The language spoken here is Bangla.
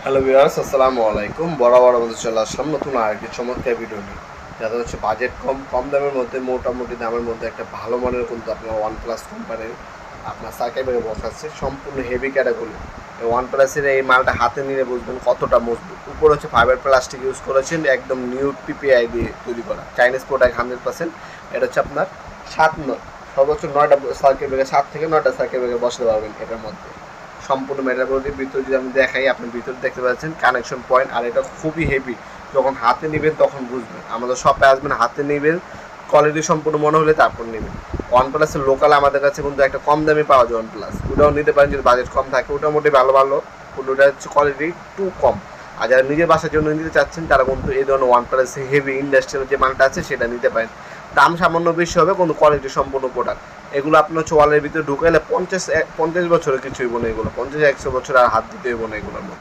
হ্যালো ভিউয়ার্স, আসসালামু আলাইকুম। বরাবর আমাদের চলে আসলাম নতুন আরেকটি চমৎকার ভিডিও নিয়ে, যাতে হচ্ছে বাজেট কম কম দামের মধ্যে, মোটামুটি দামের মধ্যে একটা ভালো মানের কিন্তু আপনার OnePlus কোম্পানির আপনার সার্কিট ব্রেকার বক্স আছে, সম্পূর্ণ হেভি ক্যাটাগরি। এই OnePlus-এর এই মালটা হাতে নিলে বুঝবেন কতটা মজবুত। উপরে হচ্ছে ফাইবার প্লাস্টিক ইউজ করেছেন, একদম নিউ পিপিআই দিয়ে তৈরি করা, চাইনিজ প্রোডাক্ট 100%। এটা হচ্ছে আপনার সর্বোচ্চ 9টা সার্কিট ব্রেকার, 7 থেকে 9টা সার্কিট ব্রেকার বসাতে পারবেন এটার মধ্যে। সম্পূর্ণ মেটাবলির ভিতরে যদি আমি দেখাই, আপনি ভিতরে দেখতে পাচ্ছেন কানেকশন পয়েন্ট, আর এটা খুবই হেভি। যখন হাতে নেবেন তখন বুঝবেন, আমাদের শপে আসবেন, হাতে নেবেন, কোয়ালিটি সম্পূর্ণ মনে হলে তারপর নেবেন। OnePlus-এর লোকাল আমাদের কাছে কিন্তু একটা কম দামে পাওয়া যায় OnePlus, ওটাও নিতে পারেন যদি বাজেট কম থাকে। মোটামুটি ভালো ভালো, ওটা হচ্ছে কোয়ালিটি একটু কম। আর যারা নিজের বাসার জন্য নিতে চাচ্ছেন তারা কিন্তু এই ধরনের OnePlus হেভি ইন্ডাস্ট্রিয়াল যে মালটা আছে সেটা নিতে পারেন। দাম সামান্য বেশি হবে, কিন্তু কোয়ালিটি সম্পূর্ণ প্রোডাক্ট। এগুলো আপনার হচ্ছে ওয়ালের ভিতরে ঢুকাইলে 50 বছরের কিছু হইব না, এগুলো 50-100 বছর আর হাত দিতে হইব না এগুলোর মধ্যে।